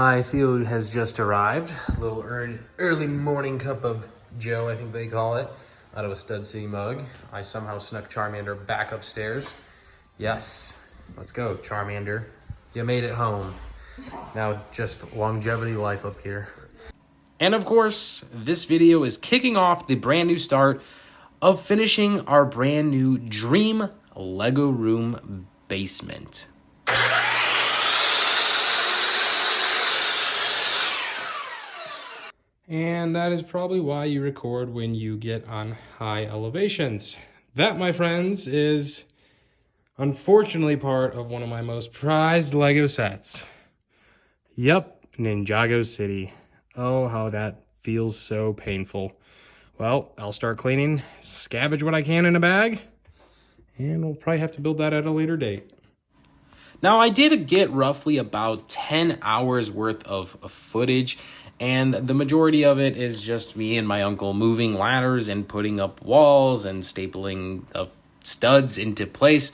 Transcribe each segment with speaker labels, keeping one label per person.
Speaker 1: My Theo has just arrived. A little early morning cup of Joe, I think they call it, out of a Stud City mug. I somehow snuck Charmander back upstairs. Yes, let's go, Charmander. You made it home. Now just longevity life up here. And of course, this video is kicking off the brand new start of finishing our brand new dream Lego room basement. And that is probably why you record when you get on high elevations. That, my friends, is unfortunately part of one of my most prized Lego sets. Yep, Ninjago City. Oh, how that feels so painful. Well, I'll start cleaning, scavenge what I can in a bag, and we'll probably have to build that at a later date. Now, I did get roughly about 10 hours worth of footage, and the majority of it is just me and my uncle moving ladders and putting up walls and stapling the studs into place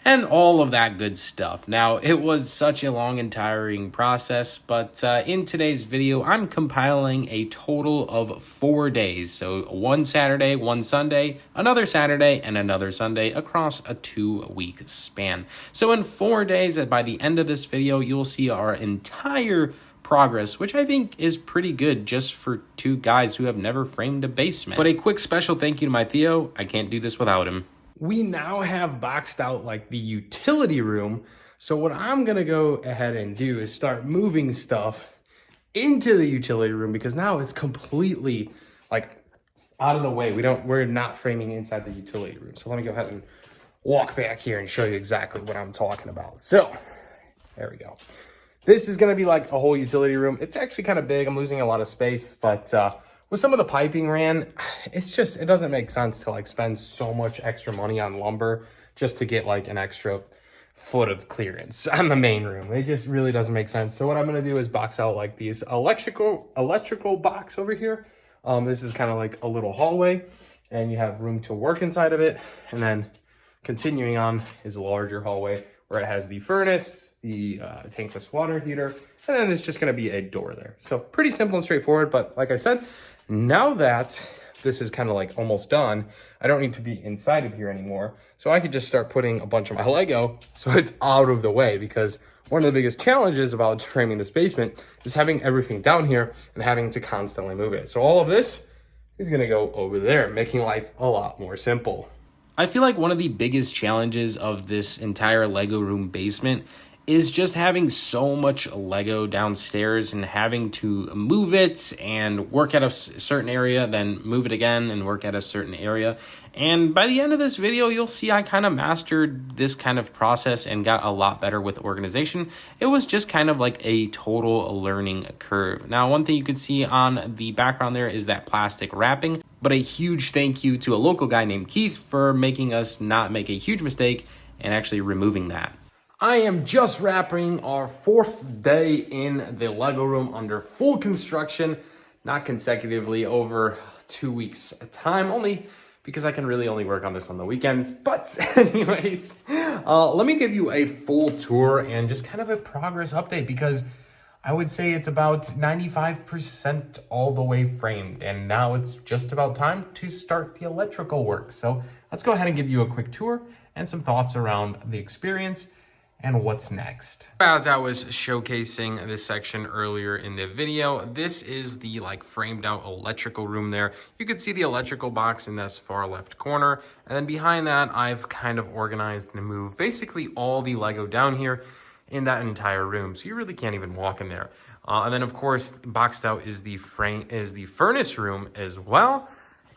Speaker 1: and all of that good stuff. Now, it was such a long and tiring process, but in today's video, I'm compiling a total of 4 days. So one Saturday, one Sunday, another Saturday, and another Sunday across a 2-week span. So in 4 days, by the end of this video, you'll see our entire progress, which I think is pretty good just for two guys who have never framed a basement. But a quick special thank you to my Theo. I can't do this without him. We now have boxed out like the utility room. So what I'm gonna go ahead and do is start moving stuff into the utility room, because now it's completely like out of the way. We're not framing inside the utility room. So let me go ahead and walk back here and show you exactly what I'm talking about. So there we go. This is gonna be like a whole utility room. It's actually kind of big. I'm losing a lot of space, but with some of the piping ran, it doesn't make sense to like spend so much extra money on lumber just to get like an extra foot of clearance on the main room. It just really doesn't make sense. So what I'm gonna do is box out like these electrical box over here. This is kind of like a little hallway, and you have room to work inside of it. And then continuing on is a larger hallway where it has the furnace, the tankless water heater, and then it's just gonna be a door there. So pretty simple and straightforward, but like I said, now that this is kind of like almost done, I don't need to be inside of here anymore. So I could just start putting a bunch of my Lego so it's out of the way, because one of the biggest challenges about framing this basement is having everything down here and having to constantly move it. So all of this is gonna go over there, making life a lot more simple. I feel like one of the biggest challenges of this entire Lego room basement is just having so much Lego downstairs and having to move it and work at a certain area, then move it again and work at a certain area. And by the end of this video, you'll see I kind of mastered this kind of process and got a lot better with organization. It was just kind of like a total learning curve. Now, one thing you could see on the background there is that plastic wrapping, but a huge thank you to a local guy named Keith for making us not make a huge mistake and actually removing that. I am just wrapping our 4th day in the Lego room under full construction, not consecutively over 2 weeks time, only because I can really only work on this on the weekends. But anyways, let me give you a full tour and just kind of a progress update, because I would say it's about 95% all the way framed, and now it's just about time to start the electrical work. So let's go ahead and give you a quick tour and some thoughts around the experience and what's next. As I was showcasing this section earlier in the video, this is the like framed out electrical room there. You can see the electrical box in this far left corner. And then behind that, I've kind of organized and moved basically all the Lego down here in that entire room. So you really can't even walk in there. And then of course, boxed out is the furnace room as well.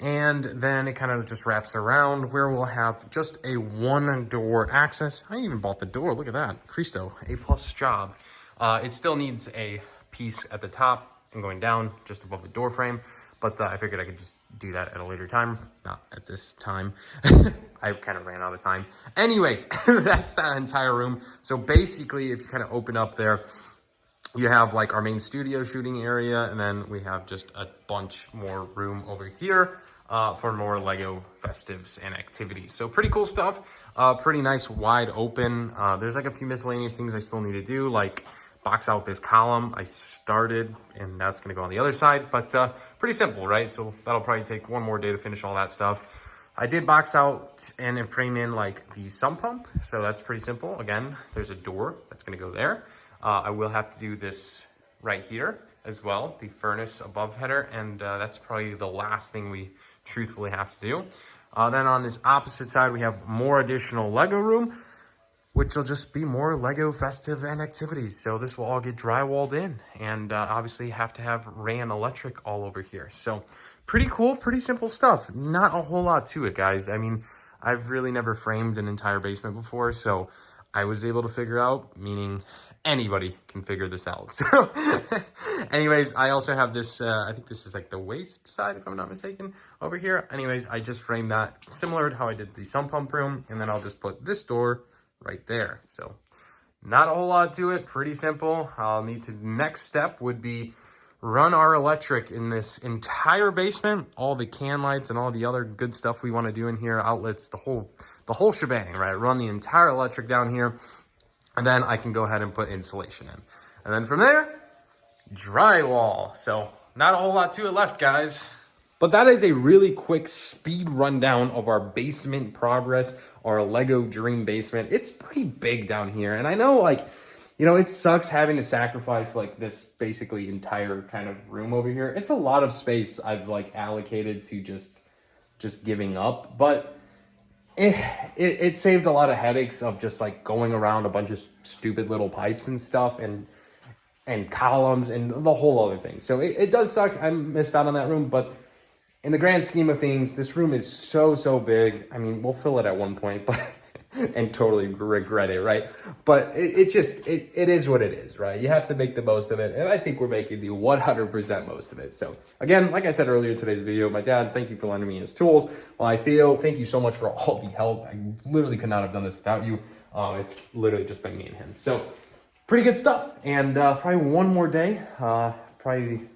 Speaker 1: And then it kind of just wraps around where we'll have just a 1-door access. I even bought the door. Look at that. Cristo, A+ job. It still needs a piece at the top and going down just above the door frame. But I figured I could just do that at a later time. Not at this time. I kind of ran out of time. Anyways, that's that entire room. So basically, if you kind of open up there, you have like our main studio shooting area, and then we have just a bunch more room over here for more Lego festives and activities. So pretty cool stuff. Pretty nice wide open. There's like a few miscellaneous things I still need to do, like box out this column I started, and that's gonna go on the other side, but pretty simple, right? So that'll probably take one more day to finish all that stuff. I did box out and frame in like the sump pump, so that's pretty simple. Again, there's a door that's gonna go there. I will have to do this right here as well, the furnace above header, and that's probably the last thing we truthfully have to do. Then on this opposite side, we have more additional Lego room, which will just be more Lego festive and activities. So this will all get drywalled in, and obviously have to have ran electric all over here. So pretty cool, pretty simple stuff. Not a whole lot to it, guys. I mean, I've really never framed an entire basement before, so I was able to figure out, meaning anybody can figure this out. So anyways, I also have this, I think this is like the waste side, if I'm not mistaken, over here. Anyways, I just framed that similar to how I did the sump pump room, and then I'll just put this door right there. So not a whole lot to it, pretty simple. I'll need to, next step would be run our electric in this entire basement, all the can lights and all the other good stuff we want to do in here, outlets, the whole shebang, right? Run the entire electric down here, and then I can go ahead and put insulation in. And then from there, drywall. So not a whole lot to it left, guys. But that is a really quick speed rundown of our basement progress, our Lego dream basement. It's pretty big down here. And I know, like, you know, it sucks having to sacrifice like this basically entire kind of room over here. It's a lot of space I've like allocated to just giving up. But it saved a lot of headaches of just like going around a bunch of stupid little pipes and stuff and columns and the whole other thing. So it does suck. I missed out on that room, but in the grand scheme of things, this room is so big. I mean, we'll fill it at one point, but and totally regret it, right? But it is what it is, right? You have to make the most of it, and I think we're making the 100% most of it. So again, like I said earlier in today's video, my dad, thank you for lending me his tools. Well, I feel, thank you so much for all the help. I literally could not have done this without you. It's literally just been me and him. So pretty good stuff, and probably one more day, probably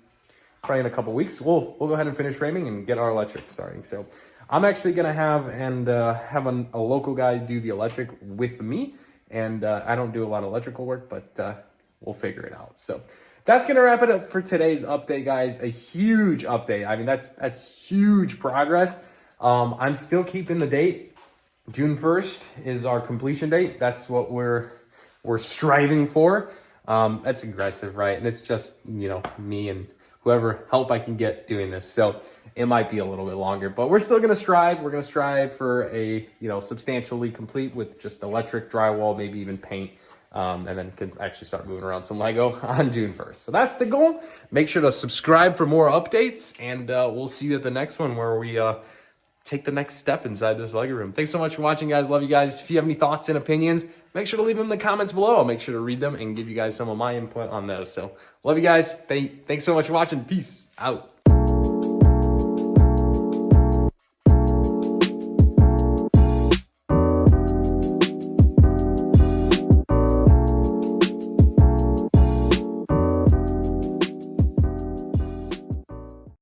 Speaker 1: in a couple weeks, we'll go ahead and finish framing and get our electric starting. So I'm actually gonna have a local guy do the electric with me, and I don't do a lot of electrical work, but we'll figure it out. So that's gonna wrap it up for today's update, guys. A huge update. I mean, that's huge progress. I'm still keeping the date. June 1st is our completion date. That's what we're striving for. That's aggressive, right? And it's just, you know, me and whoever help I can get doing this. So it might be a little bit longer, but we're still going to strive. We're going to strive for a, you know, substantially complete with just electric, drywall, maybe even paint. And then can actually start moving around some Lego on June 1st. So that's the goal. Make sure to subscribe for more updates, and we'll see you at the next one where we take the next step inside this Lego room. Thanks so much for watching, guys. Love you guys. If you have any thoughts and opinions, make sure to leave them in the comments below. I'll make sure to read them and give you guys some of my input on those. So love you guys. Thanks so much for watching. Peace out.